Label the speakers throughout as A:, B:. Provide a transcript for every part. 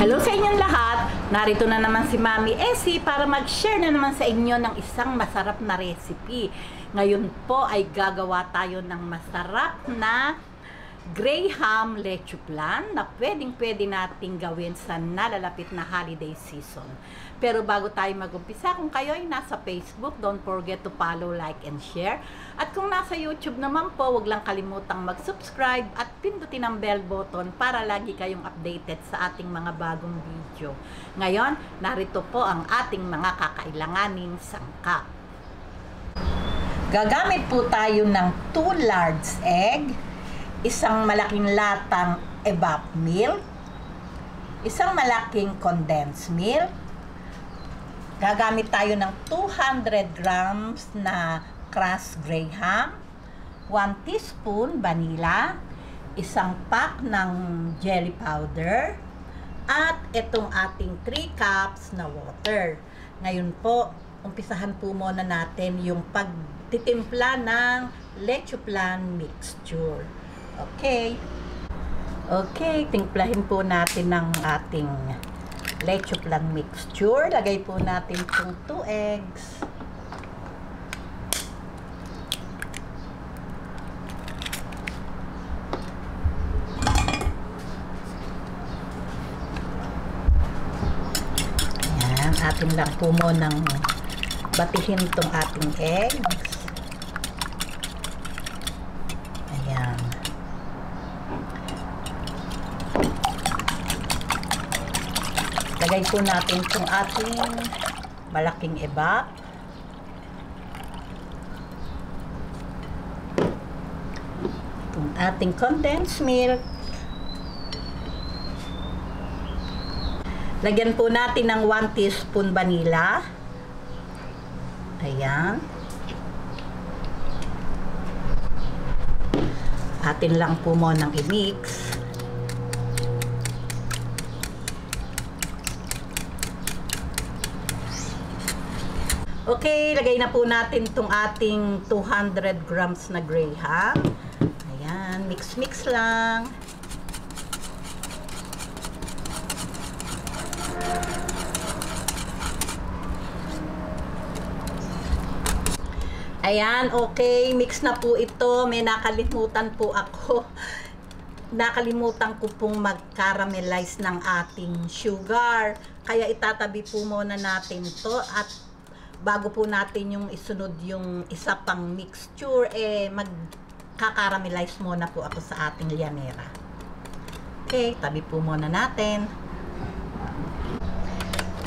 A: Hello sa inyong lahat! Narito na naman si Mami Essie para mag-share na naman sa inyo ng isang masarap na recipe. Ngayon po ay gagawa tayo ng masarap na Graham leche flan na pwedeng-pwede nating gawin sa nalalapit na holiday season. Pero bago tayo mag-umpisa, kung kayo ay nasa Facebook, don't forget to follow, like, and share. At kung nasa YouTube naman po, huwag lang kalimutang mag-subscribe at pindutin ang bell button para lagi kayong updated sa ating mga bagong video. Ngayon, narito po ang ating mga kakailanganing sangkap. Gagamit po tayo ng 2 large egg, isang malaking latang evap milk, isang malaking condensed milk. Gagamit tayo ng 200 grams na crushed Graham, 1 teaspoon vanilla, isang pack ng jelly powder, at itong ating 3 cups na water. Ngayon po, umpisahan po muna natin yung pagtitimpla ng leche flan mixture. Okay. Okay, timplahin po natin ng ating leche flan mixture. Lagay po natin itong 2 eggs. Ayan, atin lang po munang batihin itong ating eggs. Ayan. Lagay po natin itong ating malaking evap. Itong ating condensed milk. Lagyan po natin ng 1 teaspoon vanilla. Ayan. Atin lang po mo nang i-mix. Okay, lagay na po natin itong ating 200 grams na Graham. Ayan, mix-mix lang. Ayan, okay, mix na po ito. May nakalimutan po ako. Nakalimutan ko pong mag-caramelize ng ating sugar. Kaya itatabi po muna natin to at bago po natin yung isunod yung isa pang mixture, mag-caramelize muna po ako sa ating llanera. Okay, tabi po muna natin.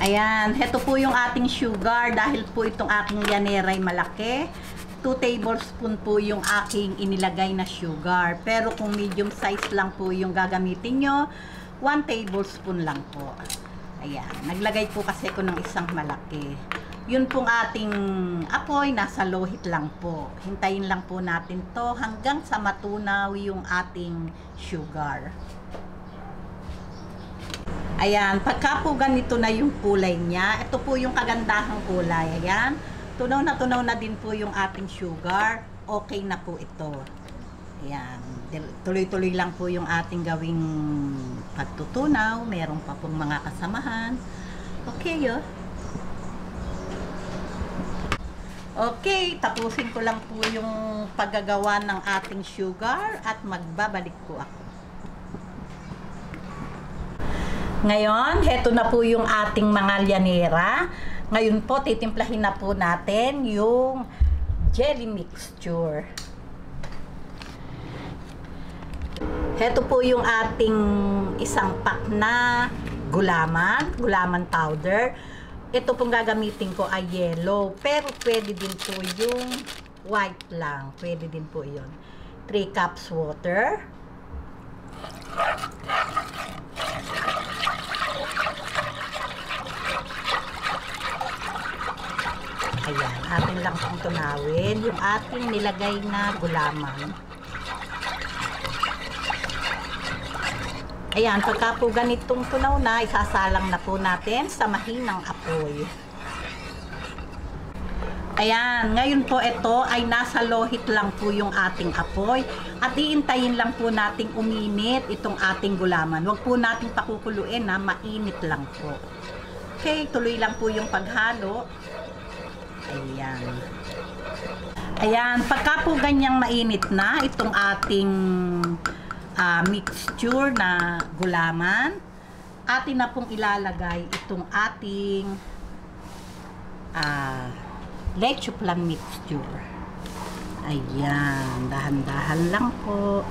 A: Ayan, heto po yung ating sugar. Dahil po itong aking llanera ay malaki, 2 tablespoon po yung aking inilagay na sugar. Pero kung medium size lang po yung gagamitin nyo, 1 tablespoon lang po. Ayan, naglagay po kasi ko ng isang malaki. Yun pong ating apoy, nasa low heat lang po. Hintayin lang po natin to hanggang sa matunaw yung ating sugar. Ayan, pagka po ganito na yung kulay niya, ito po yung kagandahang kulay. Ayan, tunaw na din po yung ating sugar. Okay na po ito. Ayan, tuloy-tuloy lang po yung ating gawing pagtutunaw. Meron pa pong mga kasamahan. Okay, oh. Okay, tapusin ko lang po yung paggagawa ng ating sugar at magbabalik po ako. Ngayon, heto na po yung ating mga llanera. Ngayon po, titimplahin na po natin yung jelly mixture. Heto po yung ating isang pack na gulaman powder. Ito pong gagamitin ko ay yellow, pero pwede din po yung white lang. Pwede din po yun. 3 cups water. Ayan, atin lang pong tunawin yung ating nilagay na gulaman. Ayan, pagka po ganitong tunaw na, isasalang na po natin sa mahinang apoy. Ayan, ngayon po ito ay nasa lohit lang po yung ating apoy at iintayin lang po nating uminit itong ating gulaman. Huwag po nating pakukuluin na mainit lang po. Okay, tuloy lang po yung paghalo. Ayan. Ayan, pagka po ganyang mainit na itong ating mixture na gulaman, atin na pong ilalagay itong ating leche flan mixture. Ayan, dahan-dahan lang po.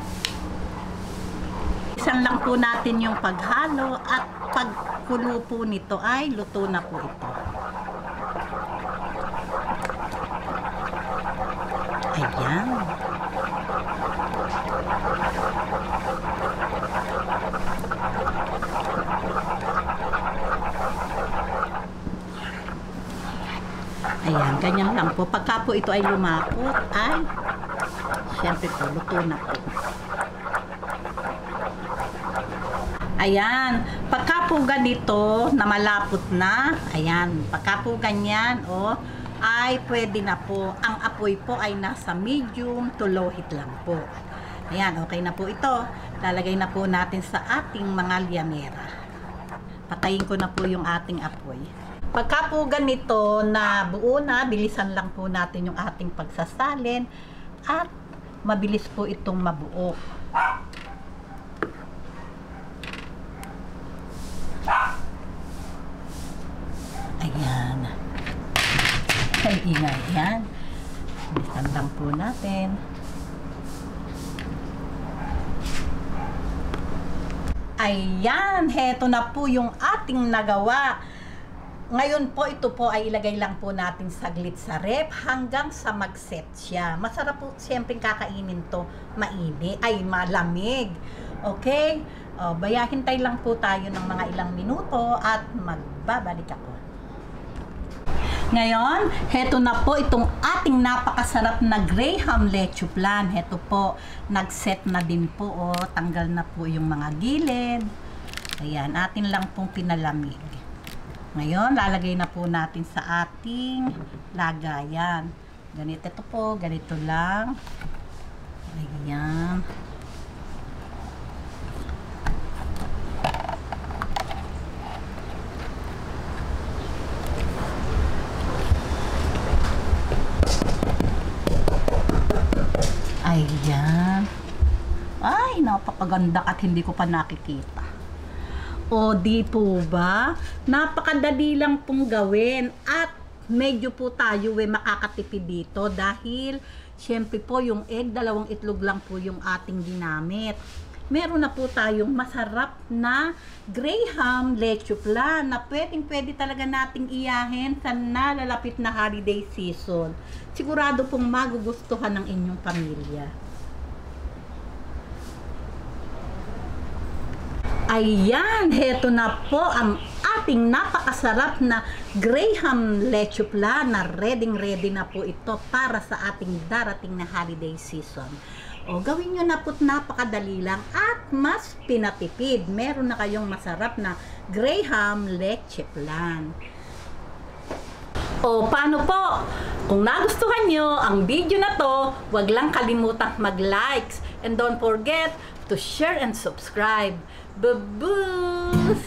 A: Isan lang po natin yung paghalo at pagkulo po nito ay luto na po ito. Ayan. Ayan, ganyan lang po. Pagka po ito ay lumapot, ay syempre po, luto na po. Ayan, pagka po ganito na malapot na, ayan, pagka po ganyan, ay pwede na po. Ang apoy po ay nasa medium to low heat lang po. Ayan, okay na po ito. Lalagay na po natin sa ating mga liamera. Patayin ko na po yung ating apoy. Pagka po ganito na buo na, bilisan lang po natin yung ating pagsasalin at mabilis po itong mabuo. Ayan. Ay, ingay yan. Bilisan lang po natin. Ayan, heto na po yung ating nagawa. Ngayon po, ito po ay ilagay lang po natin saglit sa ref hanggang sa mag-set siya. Masarap po siyempre kakainin to malamig. Okay? Hintay lang po tayo ng mga ilang minuto at magbabalik ako. Ngayon, heto na po itong ating napakasarap na Graham leche flan. Heto po, nag-set na din po. Tanggal na po yung mga gilid. Ayan, atin lang pong pinalamig. Ngayon, lalagay na po natin sa ating lagayan. Ganito ito po, ganito lang. Ayan. Ayan. Ay, napakaganda at hindi ko pa nakikita. O di po ba? Napakadali lang pong gawin at medyo po tayo makakatipid dito dahil syempre po yung egg, 2 itlog lang po yung ating ginamit. Meron na po tayong masarap na Graham leche flan na pwede talaga nating iyahin sa nalalapit na holiday season. Sigurado pong magugustuhan ng inyong pamilya. Ayan, heto na po ang ating napakasarap na Graham leche flan na ready na po ito para sa ating darating na holiday season. O gawin nyo na po't napakadali lang at mas pinatipid. Meron na kayong masarap na Graham leche flan. O paano po? Kung nagustuhan nyo ang video na to, wag lang kalimutang mag-likes and don't forget to share and subscribe. Baboos!